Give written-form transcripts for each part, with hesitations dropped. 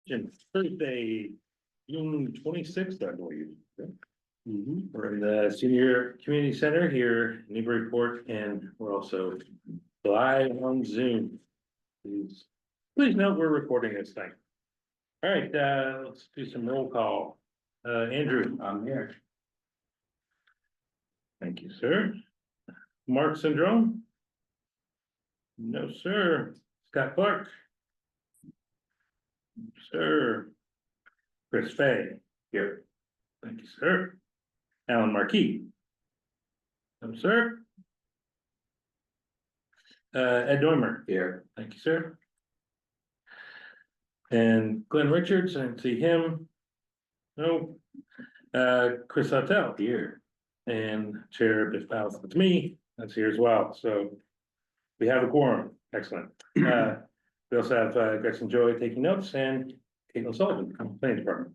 And Thursday, June 26th, I believe. We're in the Senior Community Center here in Newburyport, and we're also live on Zoom. Please note we're recording this thing. All right, let's do some roll call. Andrew. I'm here. Thank you, sir. Mark Syndrome? No, sir. Scott Clark? Sir. Chris Fay? Here. Thank you, sir. Alan Marquis? No, sir. Ed Neumer? Here. Thank you, sir. And Glenn Richards, I see him. No. Chris Huttel here. And Chair Biff Powell, it's me, that's here as well, so we have a quorum, excellent. We also have Gretchen Joy taking notes and Caitlin Sullivan from the planning department.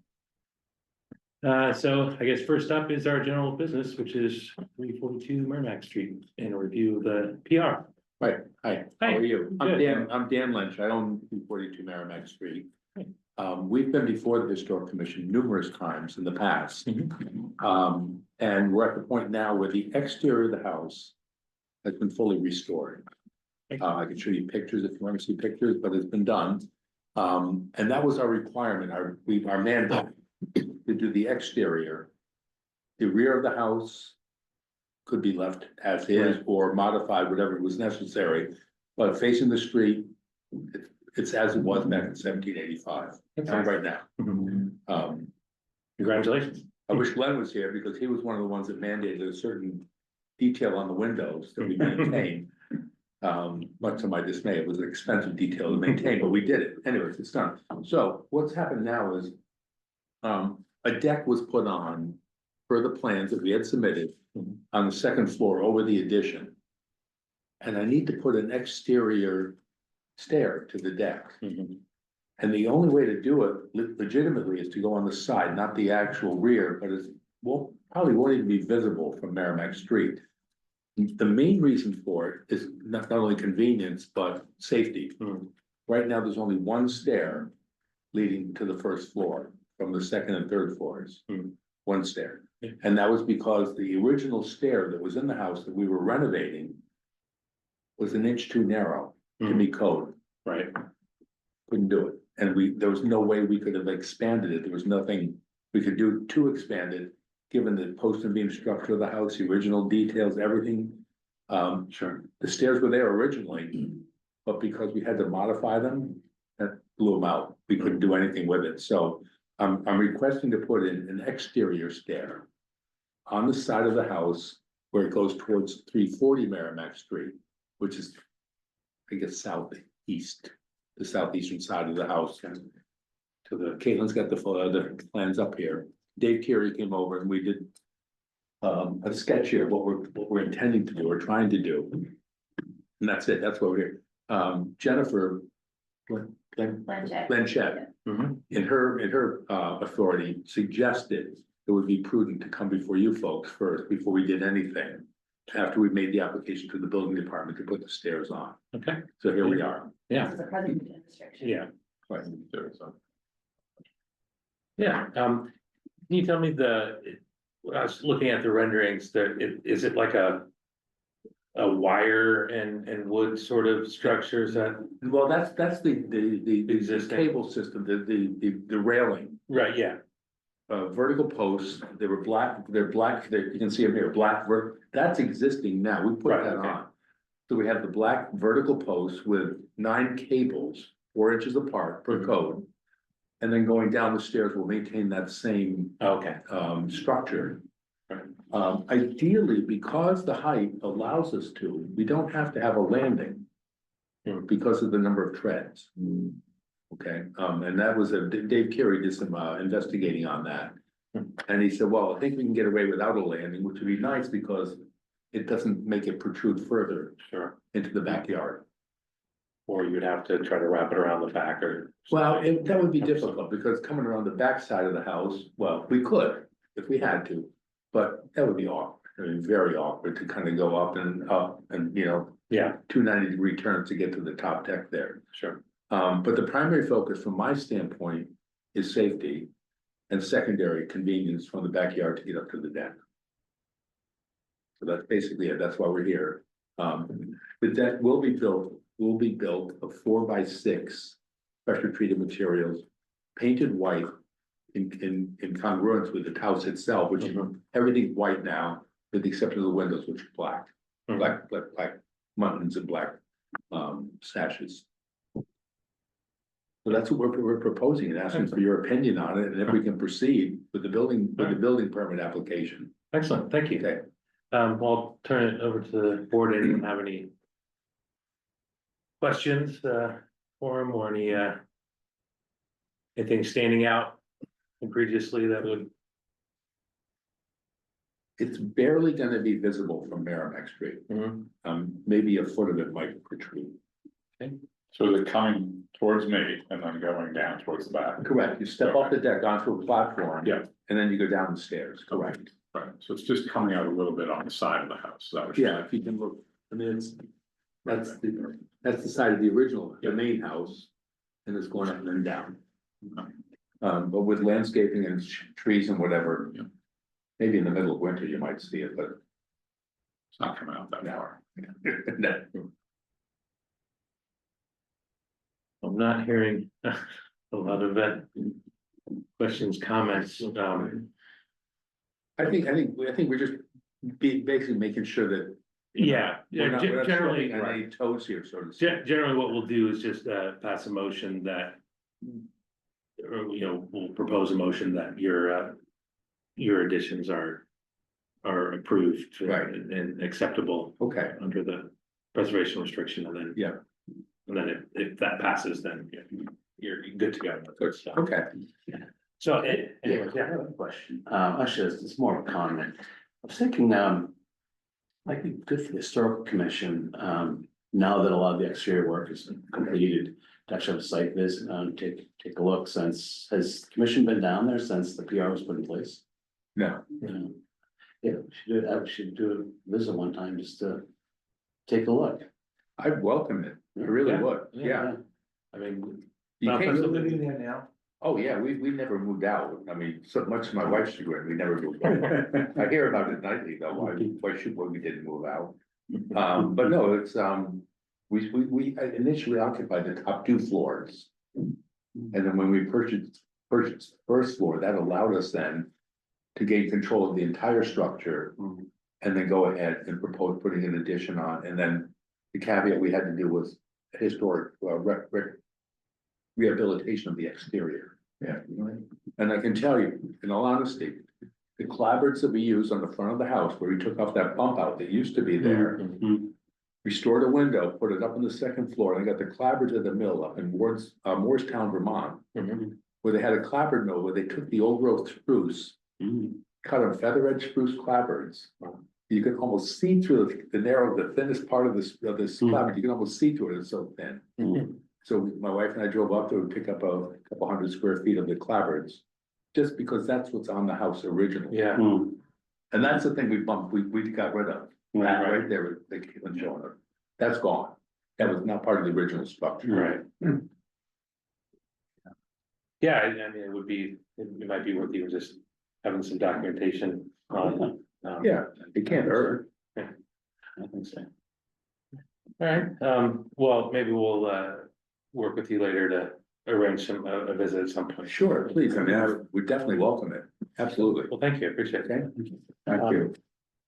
So I guess first up is our general business, which is 342 Merrimack Street, and a review of the PR. Right, hi, Hi. how are you? Good. I'm Dan Lynch, I own 242 Merrimack Street. We've been before the Historic Commission numerous times in the past. And we're at the point now where the exterior of the house has been fully restored. I can show you pictures if you want to see pictures, but it's been done. And that was our requirement, our mandate to do the exterior. The rear of the house could be left as is or modified, whatever was necessary. But facing the street, it's as it was back in 1785, right now. Congratulations. I wish Glenn was here because he was one of the ones that mandated a certain detail on the windows that we maintain. Much to my dismay, it was an expensive detail to maintain, but we did it. Anyways, it's done. So what's happened now is a deck was put on for the plans that we had submitted on the second floor over the addition. And I need to put an exterior stair to the deck. And the only way to do it legitimately is to go on the side, not the actual rear, but it's probably won't even be visible from Merrimack Street. The main reason for it is not only convenience, but safety. Right now, there's only one stair leading to the first floor from the second and third floors. One stair. And that was because the original stair that was in the house that we were renovating was an inch too narrow to meet code. Right. Couldn't do it. And there was no way we could have expanded it. There was nothing we could do to expand it, given the post and beam structure of the house, the original details, everything. Sure. The stairs were there originally, but because we had to modify them, that blew them out. We couldn't do anything with it. So I'm requesting to put in an exterior stair on the side of the house where it goes towards 340 Merrimack Street, which is, I guess, southeast. The southeastern side of the house. To the Caitlin's got the plans up here. Dave Carey came over and we did a sketch here of what we're intending to do or trying to do. And that's it. That's what we're here. Jennifer Blanchett, in her authority, suggested it would be prudent to come before you folks first before we did anything. After we made the application to the building department to put the stairs on. Okay. So here we are. Yeah. Yeah. Right. Yeah. Can you tell me I was looking at the renderings, is it like a wire and wood sort of structure? Is that? Well, that's the Existing. cable system, the railing. Right, yeah. Vertical posts, they're black, you can see them here, that's existing now, we put Right, that okay. on. So we have the black vertical posts with 9 cables, 4 inches apart per code. And then going down the stairs will maintain that same structure. Ideally, because the height allows us to, we don't have to have a landing. Because of the number of treads. Okay, and that was Dave Carey did some investigating on that. And he said, well, I think we can get away without a landing, which would be nice because it doesn't make it protrude further into the backyard. Or you'd have to try to wrap it around the back or. Well, that would be difficult because coming around the back side of the house, well, we could if we had to, but that would be awkward. I mean, very awkward to kind of go up and 290-degree turns to get to the top deck there. Sure. But the primary focus from my standpoint is safety, and secondary convenience from the backyard to get up to the deck. So that's basically it, that's why we're here. The deck will be built of 4x6 pressure treated materials, painted white in congruence with the house itself, which everything's white now, with the exception of the windows, which are black. Black buttons and black sashes. So that's what we're proposing and asking for your opinion on it, and if we can proceed with the building permit application. Excellent, thank you. Okay. I'll turn it over to the board. Anyone have any questions for him, or anything standing out previously that would? It's barely gonna be visible from Merrimack Street. Maybe a foot of it might protrude. So is it coming towards me and then going down towards the back? Correct. You step off the deck onto a platform. Yeah. And then you go down the stairs. Correct. Right, so it's just coming out a little bit on the side of the house, is that what you're Yeah, if you can look, I mean, that's the side of the original, the main house. And it's going up and then down. But with landscaping and trees and whatever. Yeah. Maybe in the middle of winter, you might see it, but It's not coming out that far. no. I'm not hearing a lot of questions, comments. I think we're just basically making sure that. Yeah, We're not generally, stepping on any toes here, so to speak. generally what we'll do is just pass a motion that, or, we'll propose a motion that your additions are approved Right. and acceptable Okay, under the preservation restriction, and then. Yeah. And then if that passes, then you're good to go. So- okay. So anyways, I have a question. Actually, it's more of a comment. I was thinking, might be good for the historical commission, now that a lot of the exterior work is completed, to actually have a site visit and take a look. Since, has the commission been down there since the PR was put in place? No, Yeah, we should do a visit one time just to take a look. I'd welcome it. I really Yeah. would. Yeah. I mean, You Not can't for- live in there now? Oh, yeah, we never moved out. I mean, so much to my wife's chagrin, we never moved out. I hear about it nightly though, why we didn't move out. But no, it's, we initially occupied the top 2 floors. And then when we purchased the first floor, that allowed us then to gain control of the entire structure. And then go ahead and propose putting an addition on, and then the caveat we had to do was historic, rehabilitation of the exterior. Yeah. And I can tell you, in all honesty, the clapboards that we used on the front of the house, where we took off that bump out that used to be there. Restored a window, put it up on the 2nd floor, and I got the clapboards at the mill up in Moorestown, Vermont. Where they had a clapboard mill, where they took the old growth spruce. Cut on feather edge spruce clapboards. You can almost see through the thinnest part of this clapboard, you can almost see through it, it's so thin. So my wife and I drove up to pick up a couple hundred square feet of the clapboards. Just because that's what's on the house originally. yeah, And that's the thing we got rid of. Right there, with the Caitlin showing her. That's gone. That was not part of the original structure. right. Yeah, I mean, it might be worth even just having some documentation on. Yeah, it can't hurt. I think so. All right, well, maybe we'll work with you later to arrange a visit at some point. Sure, please. I mean, we definitely welcome it. Absolutely. Well, thank you, appreciate it. Okay. Thank you.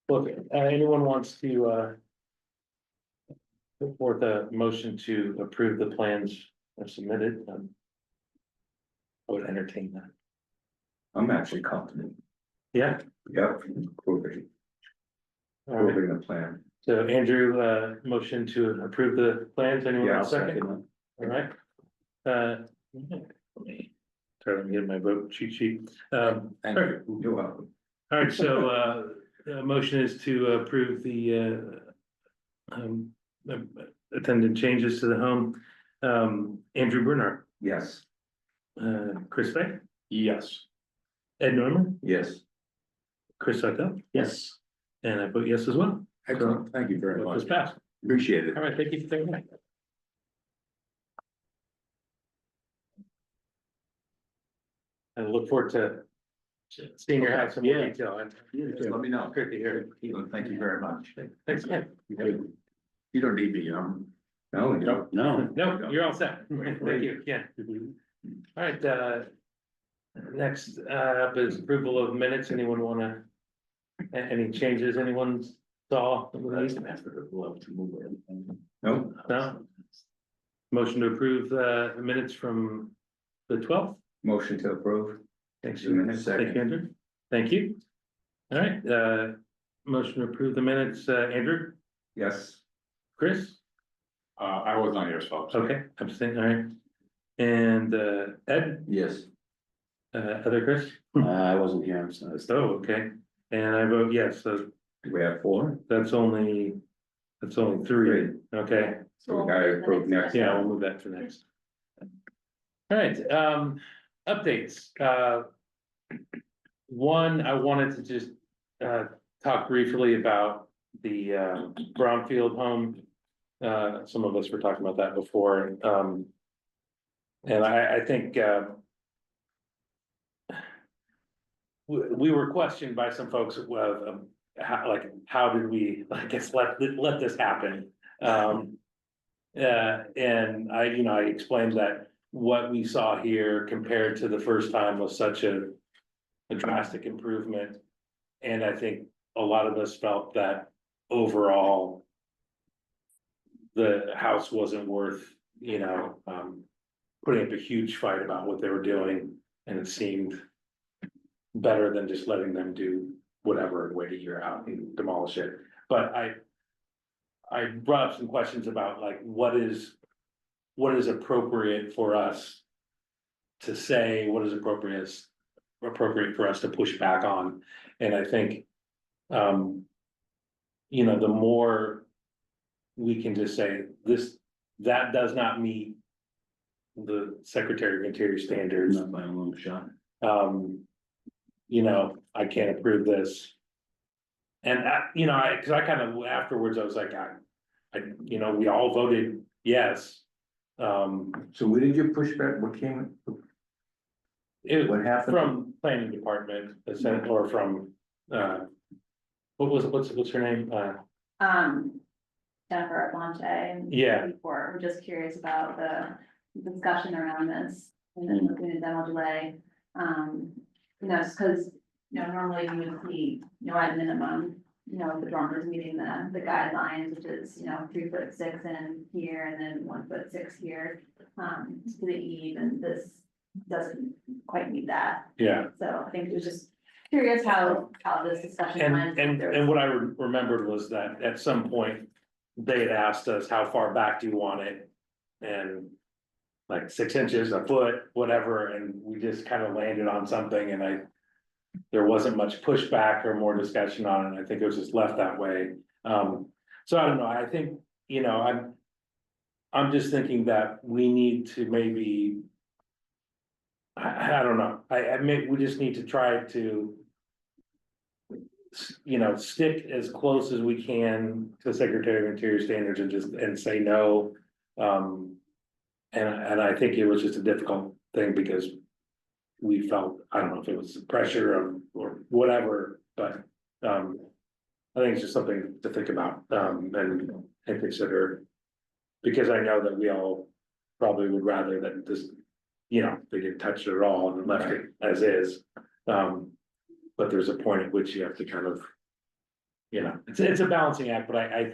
Look, anyone wants to put forth a motion to approve the plans as submitted? I would entertain that. I'm actually confident. Yeah, Yeah. Approving all right. the plan. So Andrew, motion to approve the plans, anyone Yeah, I'll else second? second All right. Let me try to get my vote cheat sheet. Thank you. You're welcome. All right, so motion is to approve the attendant changes to the home. Andrew Bernard, Yes. Chris Fay, Yes. Ed Norman, Yes. Chris Sutton, Yes. and I vote yes as well. Excellent. Thank you very Vote is much. passed. Appreciate it. All right, thank you for taking that. I look forward to seeing your house in more Yeah. detail, and Just let me know. great to hear. Thank you very much. Thanks again. You don't need me, no, you don't. No. No, you're all set. Thank you, yeah. All right, next, up is approval of minutes. Anyone wanna, any changes anyone saw? No, No? Motion to approve, the minutes from the 12th? motion to approve. Thanks. The minutes, Thank you, second. Andrew. Thank you. All right, motion to approve the minutes, Andrew, Yes. Chris? I was not here, so. Okay, abstain, all right. And, Ed, Yes, other Chris? I wasn't here, so it's. Oh, okay, and I vote yes, so Do we have four? that's only three, okay, So we gotta approve next. yeah, we'll move that to next. All right, updates, one, I wanted to just, talk briefly about the, Brownfield home. Some of us were talking about that before, and I think, we were questioned by some folks, how did we, I guess, let this happen? And I explained that what we saw here compared to the first time was such a drastic improvement. And I think a lot of us felt that overall, the house wasn't worth, putting up a huge fight about what they were doing, and it seemed better than just letting them do whatever and wait a year out and demolish it. But I brought up some questions about like, what is appropriate for us to say, what is appropriate for us to push back on. And I think, the more we can just say that does not meet the Secretary of Interior standards. Not by a long shot. I can't approve this. And cause I kind of afterwards, I was like, we all voted yes. So what did you push back? What came? What happened? From planning department, or from, what's her name? Jennifer Blanche. Yeah. Before, we're just curious about the discussion around this, and then looking at demo delay. Just because, normally you would see, at minimum, the dormers meeting the guidelines, which is, 3'6" in here and then 1'6" here. To the eve, and this doesn't quite meet that. Yeah. So I think it was just curious how this discussion went. And what I remembered was that at some point, they had asked us, how far back do you want it? And like 6 inches, a foot, whatever, and we just kind of landed on something, and there wasn't much pushback or more discussion on it. I think it was just left that way. So I don't know, I think, I'm just thinking that we need to maybe. I don't know, we just need to try to. Stick as close as we can to Secretary of Interior standards and say no. And I think it was just a difficult thing because we felt, I don't know if it was pressure or whatever, but I think it's just something to think about and consider. Because I know that we all probably would rather that this, they didn't touch it at all and left it as is. But there's a point at which you have to kind of, it's a balancing act, but I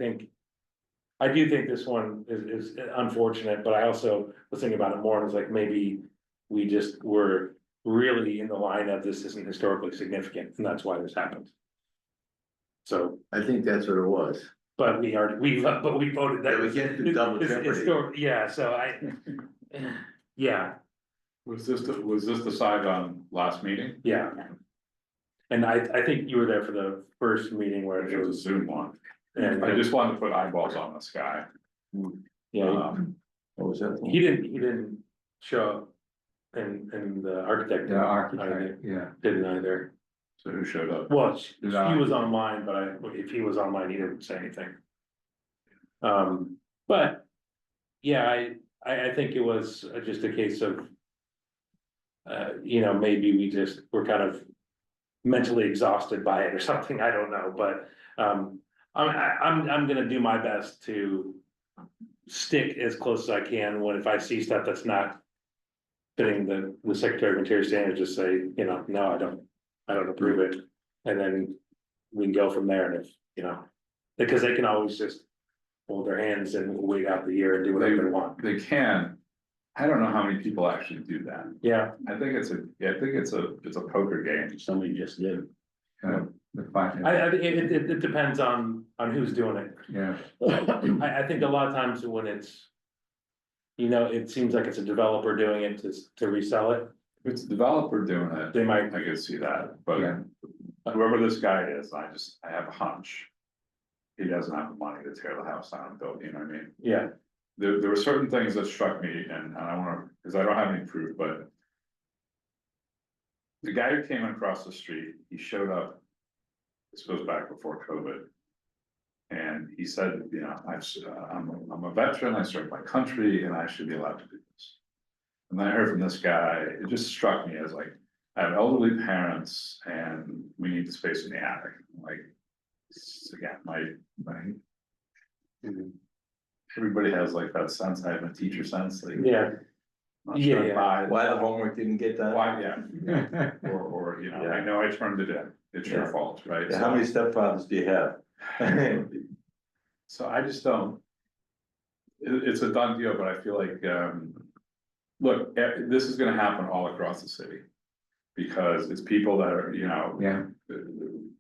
do think this one is unfortunate, but I also was thinking about it more and was like, maybe we just were really in the line of this isn't historically significant, and that's why this happened. So, I think that's what it was. but we voted that. Yeah, we can't do double jeopardy. Yeah, so yeah, Was this decided on last meeting? yeah. And I think you were there for the first meeting where It was a Zoom one. and I just wanted to put eyeballs on this guy. yeah, What was that? he didn't show up. And the architect. The architect, yeah. Didn't either. So who showed up? Well, he Did I? was online, but if he was online, he didn't say anything. But, yeah, I think it was just a case of. you know, maybe we're kind of mentally exhausted by it or something, I don't know, but, I'm gonna do my best to stick as close as I can when, if I see stuff that's not fitting the Secretary of Interior standards, just say, you know, no, I don't approve it. And then we can go from there, and if, you know, because they can always just hold their hands and wait out the year and do whatever they want. They can, I don't know how many people actually do that. Yeah, I think it's a poker game. Somebody just did. it depends on who's doing it. Yeah, I think a lot of times when it's, you know, it seems like it's a developer doing it to resell it, if it's a developer doing it, they might, I can see that, but Yeah. whoever this guy is, I have a hunch. He doesn't have the money to tear the house down and build, you know what I mean? yeah, There were certain things that struck me, and I wanna, cause I don't have any proof, but. The guy who came across the street, he showed up. This goes back before COVID. And he said, you know, I'm a veteran, I served my country, and I should be allowed to do this. And then I heard from this guy, it just struck me as like, I have elderly parents and we need the space in the attic, like. Again, everybody has like that sense, I have a teacher sense, like. yeah, not sure Yeah. why the homework didn't get done? Why, yeah, or, you know, I know I turned it in, it's your Yeah. fault, right? How many stepfathers do you have? So I just don't. It's a done deal, but I feel like, look, this is gonna happen all across the city. Because it's people that are, you know. Yeah.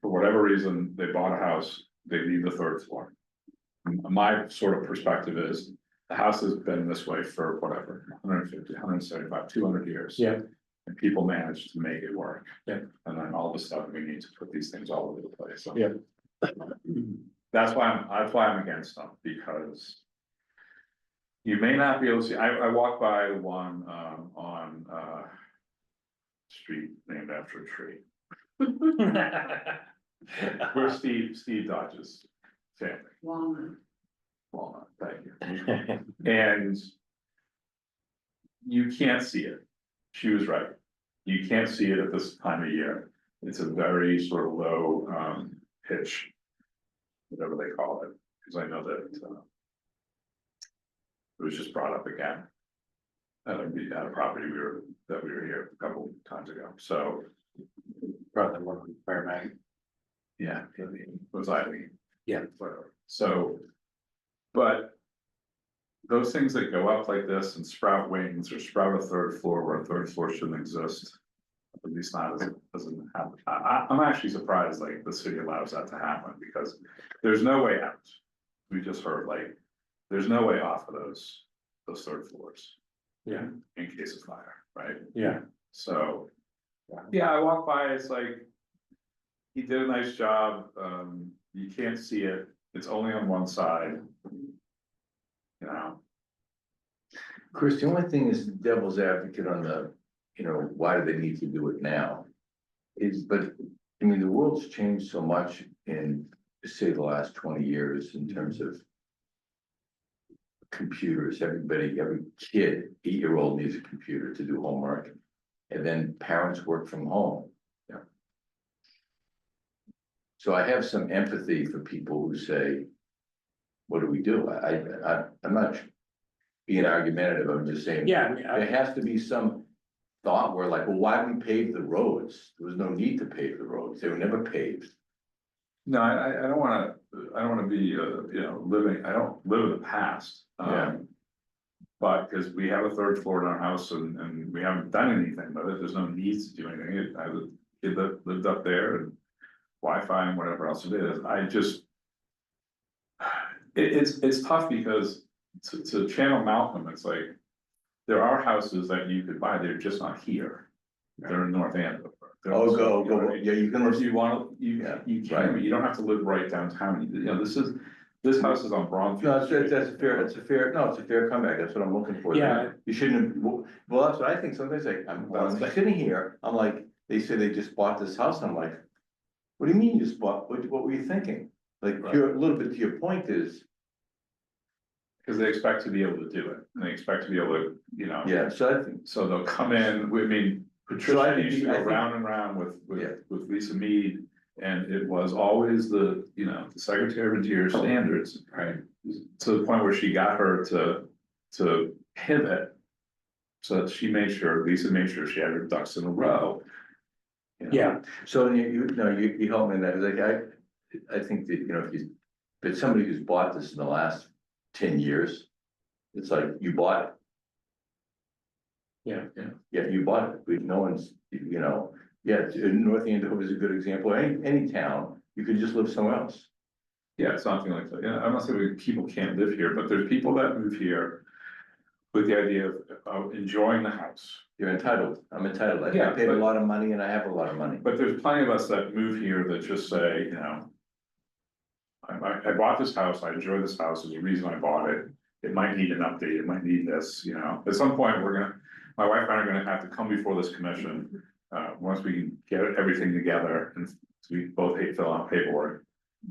For whatever reason, they bought a house, they need the third floor. My sort of perspective is, the house has been this way for whatever, 150, 175, 200 years. Yeah. And people managed to make it work. Yeah. And then all of a sudden, we need to put these things all over the place, so. Yeah. That's why I'm against them, because. You may not be able to see, I walked by one, on, street named after a tree, where Steve Dodge's family. Walnut, thank you. And. You can't see it. She was right. You can't see it at this time of year. It's a very sort of low, pitch. Whatever they call it, because I know that, it was just brought up again. At a property that we were here a couple times ago, so. Probably one on Fire Mag. Yeah, it was Eileen. Yeah. Whatever, so. But. Those things that go up like this and sprout wings or sprout a third floor where a third floor shouldn't exist. At least not as it doesn't happen. I'm actually surprised like the city allows that to happen because there's no way out. We just heard like, there's no way off of those third floors. Yeah. In case of fire, right? Yeah, So. Yeah, I walked by, it's like. He did a nice job, you can't see it, it's only on one side. You know, Chris, the only thing is the devil's advocate on the, why do they need to do it now? But I mean, the world's changed so much in, say, the last 20 years in terms of. Computers, every kid, 8-year-old needs a computer to do homework. And then parents work from home. Yeah. So I have some empathy for people who say, what do we do? I'm not being argumentative, I'm just saying. yeah, I mean, There has to be some thought where like, well, why did we pave the roads? There was no need to pave the roads, they were never paved. no, I don't wanna be, I don't live in the past. Yeah. But, cause we have a third floor in our house and we haven't done anything with it, there's no need to do anything, I was a kid that lived up there and. Wi-Fi and whatever else it is, I just. It's tough because to channel Malcolm, it's like. There are houses that you could buy, they're just not here, they're in North Andover. They're Oh, also- go, yeah, you Or if can, you wanna, you can, but you don't have to live right downtown, this house is on Bronx. no, it's a fair comeback, that's what I'm looking for. Yeah. You shouldn't, well, that's what I think, sometimes like, I'm sitting here, I'm like, they say they just bought this house, I'm like. What do you mean you just bought, what were you thinking? Like, Right. a little bit to your point is, Cause they expect to be able to do it, and they expect to be able to, yeah, so I think, so they'll come in, I mean, Patricia used to go round and round with Lisa Mead, and it was always the Secretary of Interior standards. Right. To the point where she got her to pivot. So that Lisa made sure she had her ducks in a row. You know? Yeah, So you help me in that, like, I think that, but somebody who's bought this in the last 10 years, it's like, you bought it. Yeah, you bought it, but no one's, North Andover is a good example, any town, you could just live somewhere else. Yeah, something like that. Yeah, I'm not saying people can't live here, but there's people that move here with the idea of enjoying the house. You're entitled, I'm entitled, I Yeah, paid a but- lot of money and I have a lot of money. But there's plenty of us that move here that just say, I bought this house, I enjoy this house, there's a reason I bought it. It might need an update, it might need this, at some point, my wife and I are gonna have to come before this commission. Once we get everything together, and we both hate filling out paperwork.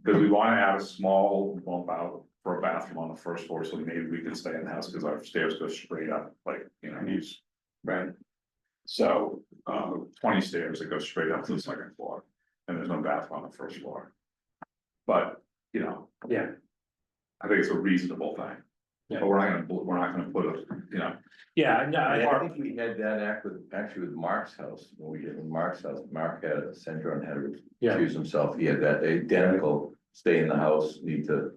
Because we wanna add a small bump out for a bathroom on the first floor, so maybe we can stay in the house, because our stairs go straight up, use. Right. So, 20 stairs that go straight up to the second floor, and there's no bathroom on the first floor. But, yeah, I think it's a reasonable thing. Yeah. But we're not gonna put a, yeah, no, I think we had that actually with Mark's house, when we did in Mark's house, Mark had a syndrome, had to Yeah. recuse himself, he had that identical, stay in the house, need to.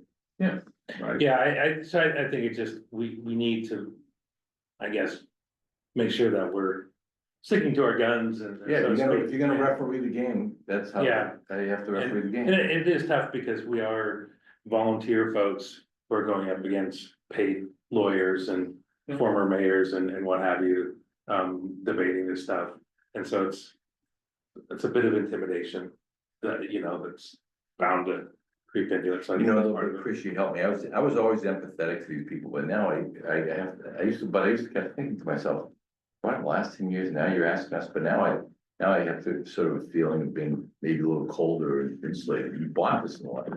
right? yeah, so I think it's just, we need to, I guess, make sure that we're sticking to our guns and. Yeah, so to if speak. you're gonna referee the game, that's how, Yeah. how you have to referee the And game. it is tough because we are volunteer folks who are going up against paid lawyers and former mayors and what have you, debating this stuff. And so it's a bit of intimidation that, that's bound to creep into it. So I think that's part of it. Chris, you helped me, I was always empathetic to these people, but now I used to kept thinking to myself, why the last 10 years, now you're asking us, but now I have to sort of a feeling of being maybe a little colder and insulated. You bought this in life.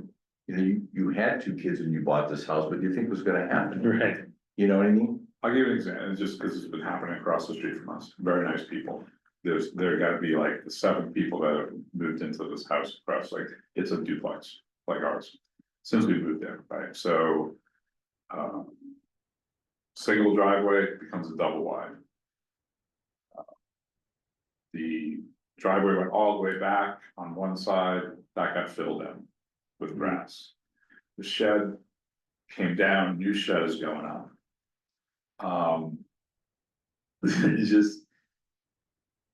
You had 2 kids when you bought this house, what do you think was gonna happen? Right. You know what I mean? I'll give you an example, just because it's been happening across the street from us, very nice people. There gotta be like the 7 people that have moved into this house across, it's a duplex, like ours, since we moved there, right? So. Single driveway becomes a double wide. The driveway went all the way back on one side, that got filled in with grass. The shed came down, new shed is going up.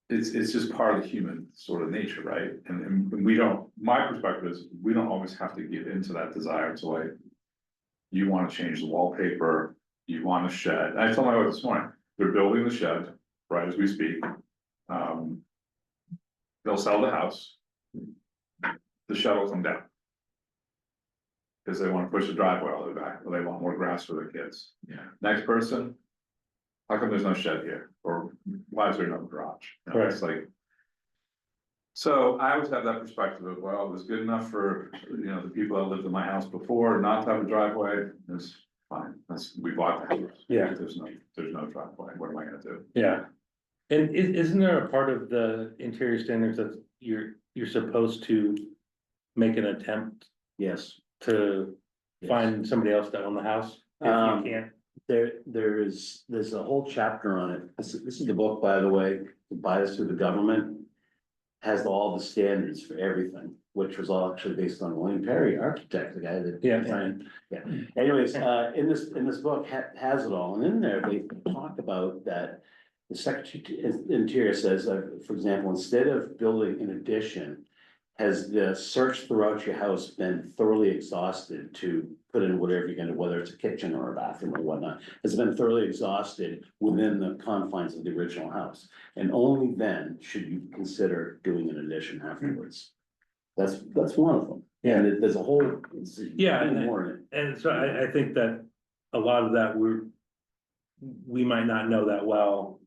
It's just part of the human sort of nature, right? And we don't, my perspective is, we don't always have to get into that desire to you wanna change the wallpaper, you want a shed. I told my wife this morning, they're building the shed right as we speak. They'll sell the house. The shed will come down. Because they wanna push the driveway all the way back, or they want more grass for their kids. Yeah. Next person. How come there's no shed here? Or why is there no garage? It's like. So I always have that perspective of, well, it was good enough for, the people that lived in my house before not to have a driveway, it's fine, we bought the house. Yeah. There's no driveway, what am I gonna do? Yeah. And isn't there a part of the interior standards that you're supposed to make an attempt Yes. to find somebody else to own the house? If you can't, There's a whole chapter on it. This is the book, by the way, Bias Through the Government. Has all the standards for everything, which was all actually based on William Perry, architect, the guy that. Yeah. Anyways, in this book has it all, and in there, they talk about that. The Secretary of Interior says, for example, instead of building an addition. Has the search throughout your house been thoroughly exhausted to put in whatever you're gonna, whether it's a kitchen or a bathroom or whatnot? Has it been thoroughly exhausted within the confines of the original house? And only then should you consider doing an addition afterwards. That's one of them. And there's a whole. Yeah, more in it. and so I think that a lot of that we might not know that well.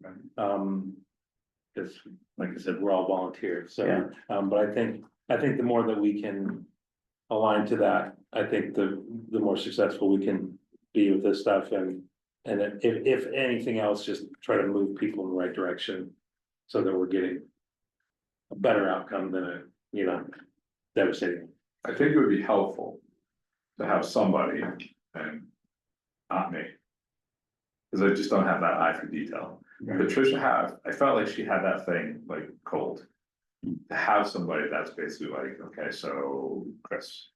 Because like I said, we're all volunteers, so, Yeah. but I think the more that we can align to that, I think the more successful we can be with this stuff and if anything else, just try to move people in the right direction. so that we're getting a better outcome than a, devastating. I think it would be helpful to have somebody and not me. Cause I just don't have that eye for detail. Patricia I felt like she had that thing like cold. To have somebody that's basically like, okay, so Chris.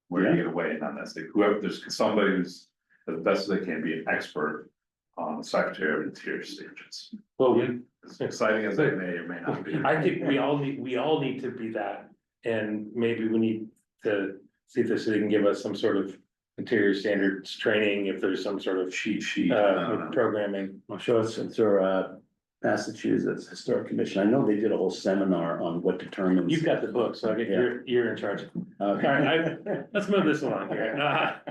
Where are you gonna weigh in on this? Like, whoever, there's somebody who's as best as they can be an expert on the Secretary of Interior stages. Well, As exciting as they may or may not be. I think we all need to be that, and maybe we need to see if the city can give us some sort of interior standards training, if there's some sort of Cheat sheet. I don't know. programming. I'll show us, it's our Massachusetts Historic Commission. I know they did a whole seminar on what determines. You've got the book, so I get you're in charge. All right, let's move this along here.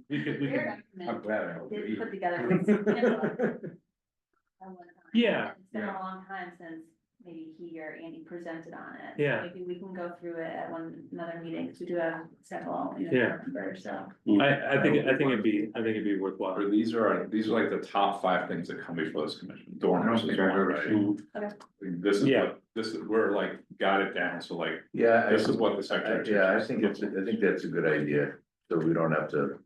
We could. Your I'm document glad I don't did read. put together with some input at one time. Yeah. It's been a long time since maybe he or Andy presented on it. Yeah. Maybe we can go through it at another meeting, because we do have several, Yeah. members, so. I think it'd be worthwhile. Or these are like the top 5 things that come before this commission. Dormers is one, right? This is Yeah. what, we're like, got it down, so like, Yeah, this is what the secretary. yeah, I think that's a good idea, so we don't have to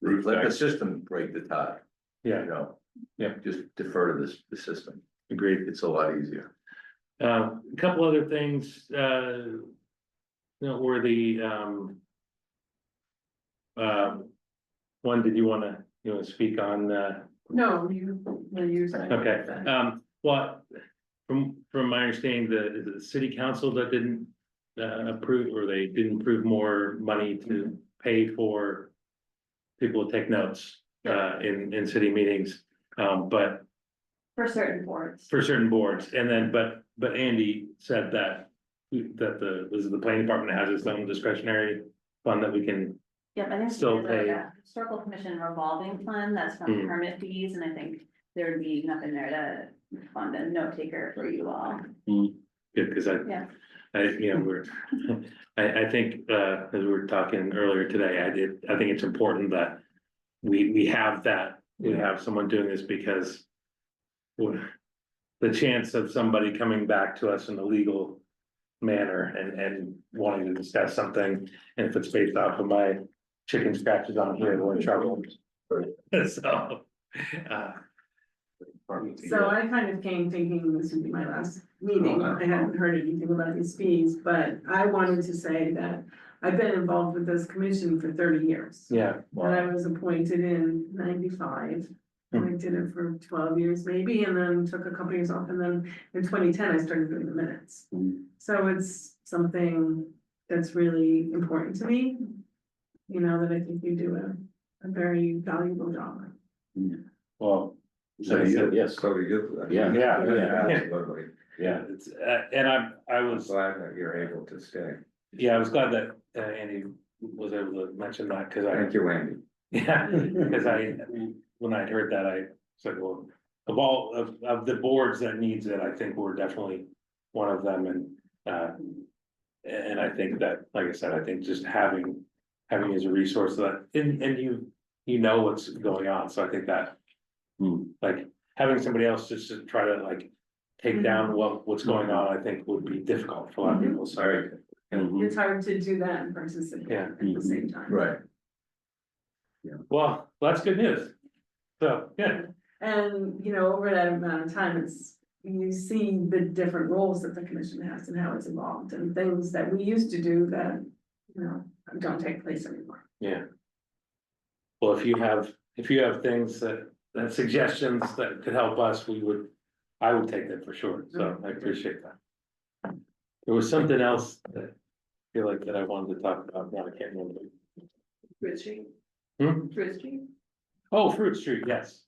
let the system break the tie, Yeah, Yeah. Just defer to the system, agreed. it's a lot easier. A couple other things, noteworthy, one, did you wanna speak on, No, you said. okay, well, from my understanding, the city council that didn't approve, or they didn't approve more money to pay for people to take notes, in city meetings, but For certain boards. for certain boards, and then, but Andy said that the planning department has its own discretionary fund that we can, Yep, I think Still there's pay. a historical commission revolving fund that's from Mm. permit fees, and I think there would be nothing there to fund a note taker for you all. because Yeah. we're, I think, as we were talking earlier today, I think it's important that we have that, we have someone doing this, because the chance of somebody coming back to us in a legal manner and wanting to discuss something, and if it's based off of my chicken scratches on here, we're in trouble. So, So I kind of came thinking this would be my last meeting. I hadn't heard anything about these fees, but I wanted to say that I've been involved with this commission for 30 years. yeah, And I was appointed in 95. And I did it for 12 years maybe, and then took a couple years off, and then in 2010, I started doing the minutes. So it's something that's really important to me. That I think you do a very valuable job. well, So yes, Totally good for that. Yeah. Yeah. Absolutely. yeah, it's, and I was, Glad that you're able to stay. yeah, I was glad that Andy was able to mention that, because I. Thank you, Andy. Yeah, because when I'd heard that, I said, well, of all of the boards that needs it, I think we're definitely one of them, and I think that, like I said, I think just having as a resource that, and you know what's going on, so I think that. Like, having somebody else just to try to like take down what's going on, I think would be difficult for a lot of people, sorry. It's hard to do that and participate Yeah. at the same time. Right. Well, that's good news. So, yeah, And, over that amount of time, you see the different roles that the commission has and how it's evolved, and things that we used to do that, don't take place anymore. yeah. Well, if you have things that suggestions that could help us, I would take that for sure, so I appreciate that. There was something else that I feel like that I wanted to talk about, now I can't remember. Fruit Street. Hmm? Fruit Street. Oh, Fruit Street, yes.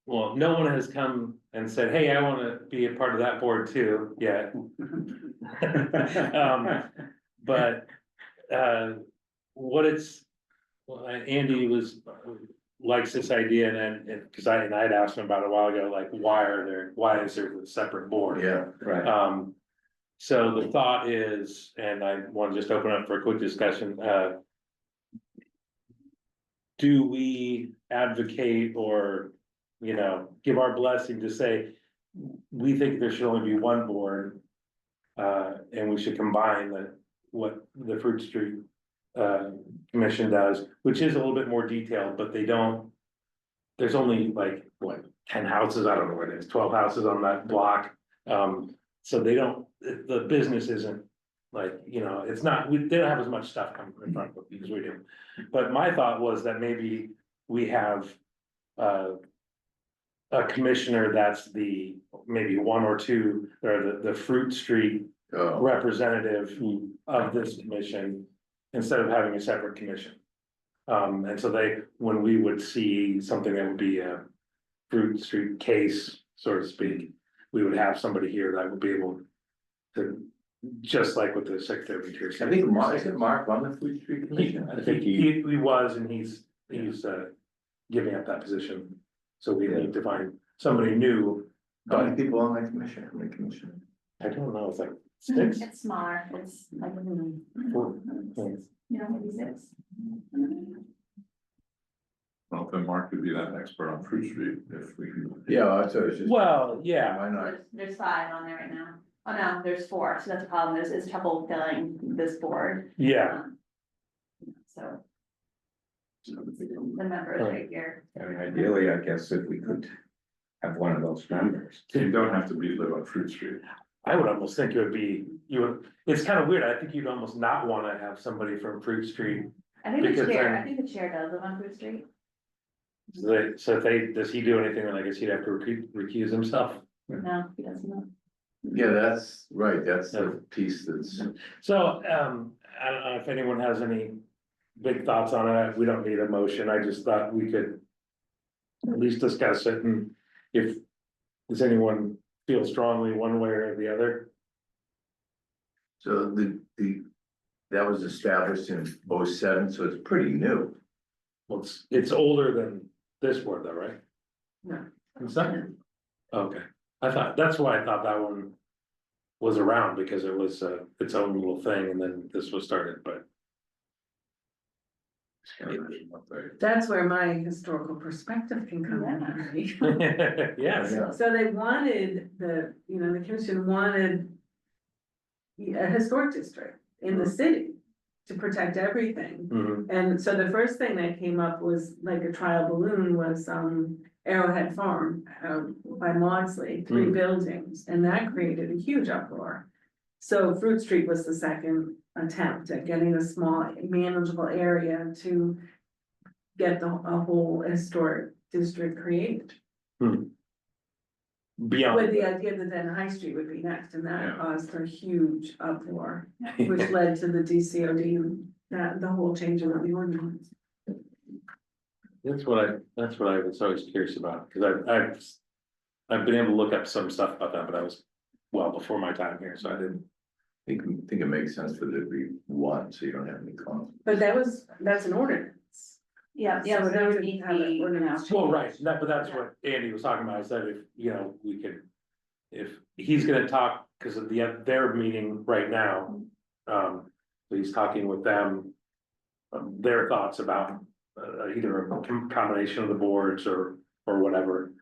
Well, no one has come and said, hey, I wanna be a part of that board too, yet. But, Andy likes this idea, and cause I'd asked him about it a while ago, like, why is there a separate board? Yeah, right. So the thought is, and I want to just open up for a quick discussion, do we advocate or, you know, give our blessing to say, we think there should only be one board. And we should combine what the Fruit Street Commission does, which is a little bit more detailed, but they don't. There's only like, what, 10 houses, I don't know what it is, 12 houses on that block. So they don't, the business isn't like, you know, it's not, they don't have as much stuff coming in front of them as we do. But my thought was that maybe we have a commissioner that's maybe one or two, or the Fruit Street Oh, representative of this commission, instead of having a separate commission. And so when we would see something that would be a Fruit Street case, so to speak, we would have somebody here that would be able to, just like with the Secretary of Interior. I think Mark, is it Mark on the Food Street Commission? I think He was, and he's giving up that position. So we need to find somebody new, How but many people on that commission? How many commissioners? I don't know, it's like 6? It's smaller, it's like, 4, maybe 6. Well, then Mark could be that expert on Fruit Street if we can. Yeah, that's what I was just. Well, yeah, Why not? There's 5 on there right now. Oh, no, there's 4, so that's a problem, there's trouble filling this board. yeah, So. The members right here. I mean, ideally, I guess if we could have one of those members. You don't have to live on Fruit Street. I would almost think it would be, it's kind of weird, I think you'd almost not wanna have somebody from Fruit Street. I think the Because chair, then- I think the chair does live on Fruit Street. So does he do anything, then I guess he'd have to recuse himself. No, he does not. Yeah, that's right, that's the piece that's. So, I don't know if anyone has any big thoughts on it, we don't need a motion, I just thought we could. At least discuss it, and if, does anyone feel strongly one way or the other? So that was established in 07, so it's pretty new. Well, it's older than this board though, right? No. It's not? Okay, that's why I thought that one was around, because it was its own little thing, and then this was started, but. That's where my historical perspective can come in, right? Yes, Yeah. So they wanted the commission wanted a historic district in the city to protect everything. mhm, And so the first thing that came up was like a trial balloon was Arrowhead Farm by Maudsley, 3 Mm. buildings, and that created a huge uproar. So Fruit Street was the second attempt at getting a small manageable area to get a whole historic district created. beyond. With the idea that then High Street would be next, and that Yeah. caused a huge uproar, which led to the DCOD and the whole change of the ordinance. That's what I was always curious about, because I've been able to look up some stuff about that, but I was well before my time here, so I didn't. I think it makes sense for there to be one, so you don't have any conflict. But that's an ordinance. Yeah, So yeah, it so there would would need to have an be, you know, ordinance. Well, right, but that's what Andy was talking about, I said if, we could. If he's gonna talk, because of their meeting right now, so he's talking with them. Their thoughts about either a combination of the boards or whatever.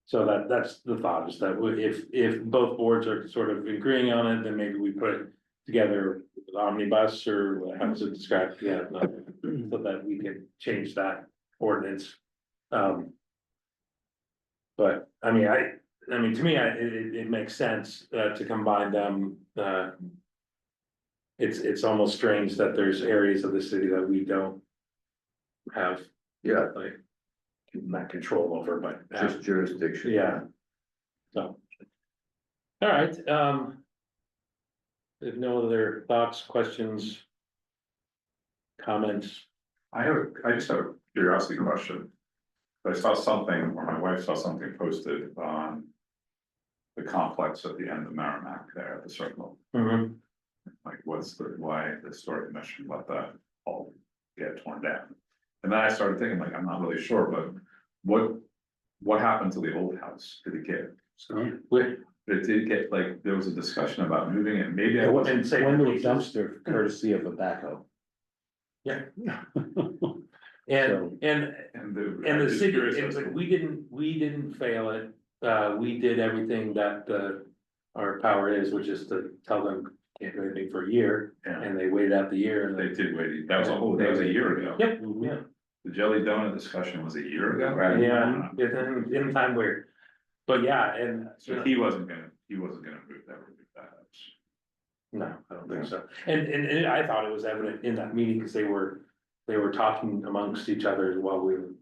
So that's the thought, is that if both boards are sort of agreeing on it, then maybe we put together omnibus, or how does it describe, so that we could change that ordinance. But I mean, to me, it makes sense to combine them. It's almost strange that there's areas of the city that we don't have, Yeah, like, not control over, but just jurisdiction. yeah. So. All right, if no other thoughts, questions. Comments, I just have a curiosity question. I saw something, or my wife saw something posted on the complex at the end of Merrimack there at the circle. mhm, Like, why the historic commission let that all get torn down? And then I started thinking, like, I'm not really sure, but what happened to the old house? Did it get? It did get, like, there was a discussion about moving it, maybe I wasn't. and say. When do a dumpster courtesy of a backhoe? Yeah. And, and And And the just city, curious as to- but we didn't fail it, we did everything that, our power is, which is to tell them can't do anything for a year, Yeah, and they waited out the year and they they. did wait, that was a year ago. Yep, yeah, The jelly donut discussion was a year ago. Right. yeah, in time where, but yeah, and. So he wasn't gonna move that, No, I don't think so, and I thought it was evident in that meeting, because they were talking amongst each other while we were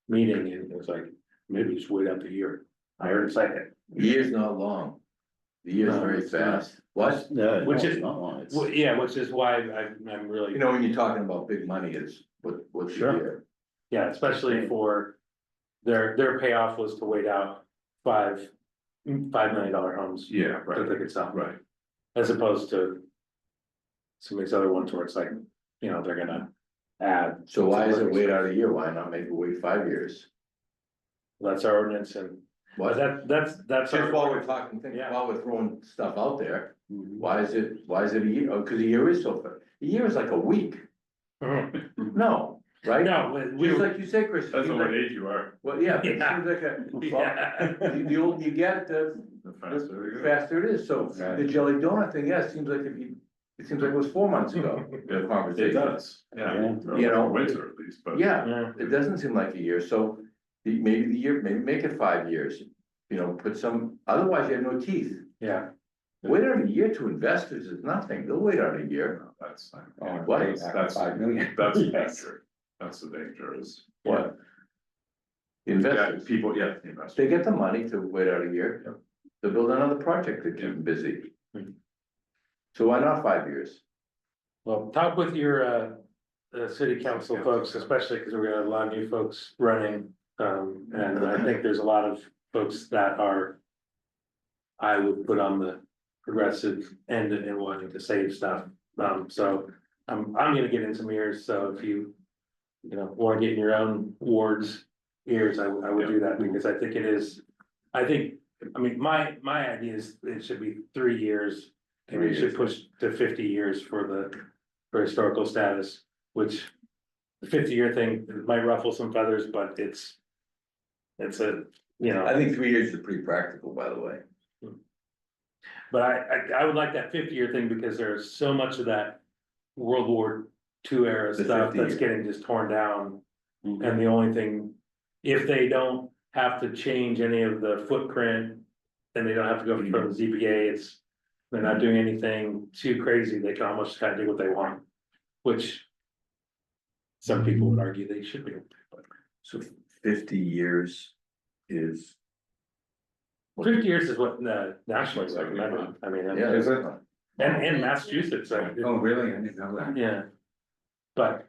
meeting, and it was like, maybe just wait out the year. I heard it say it. The year's not long. The year's No, very it's not. fast. What? No, Which no, is- it's not long, it's- Well, yeah, which is why I'm really. You know, when you're talking about big money, it's what's the Sure. year? Yeah, especially for, their payoff was to wait out $5 million homes Yeah, that right, they could sell, right. as opposed to. Some of these other ones where it's like, they're gonna add, So why is it wait out a year? Why not make it wait 5 years? that's our ordinance, and What? that's. Just our- while we're talking, Yeah. while we're throwing stuff out there, why is it a year? Oh, cause a year is so fast. A year is like a week. Mhm. No, right? No, we, Just like you say, Chris. it That's seems what like- age you are, Well, yeah, but it Yeah. seems like a, Yeah. the older you get, the the faster it faster it is. So Right. the jelly donut thing, yeah, it seems like it seems like it was 4 months ago, the It conversation. does, yeah, You know, or winter at least, but. Yeah, Yeah. it doesn't seem like a year, so maybe the year, maybe make it 5 years. Put some, otherwise you have no teeth. Yeah, Wait out a year to investors is nothing, they'll wait out a year. No, that's, Oh, What? That's- 5 million. that's the Yes. danger, that's the danger is. What? Yeah, Investors, people, yeah, the investors. they get the money to wait out a year, Yeah. to build another project to keep them busy. Mhm. So why not 5 years? well, talk with your, city council folks, especially because we got a lot of new folks running. And I think there's a lot of folks that are. I would put on the progressive end and wanting to save stuff. So I'm gonna get in some ears, so if you. Want to get in your own ward's ears, I would do that, because I think it is. I mean, my idea is it should be 3 years. And we should push to 50 years for historical status, which. The 50-year thing might ruffle some feathers, but it's a, I think 3 years is pretty practical, by the way. but I would like that 50-year thing, because there's so much of that World War II era The stuff 50 that's year. getting just torn down. Mhm. And the only thing, if they don't have to change any of the footprint, then they don't have to go from the ZBA, they're not doing anything too crazy, they can almost kind of do what they want, which. Some people would argue they should be. So 50 years is. 50 years is what nationally recommended, I mean, Yeah, Is that's it? not- and Massachusetts, Oh, really? I didn't know that. yeah. But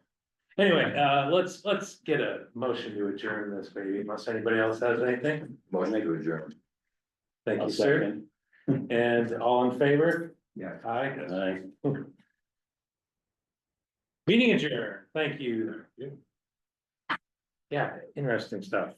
anyway, let's get a motion to adjourn this, maybe, unless anybody else has anything. Motion to adjourn. Thank I'll you, sir. second. And all in favor? Yeah. Aye. Aye. Meeting adjourned, thank you. Yeah, interesting stuff,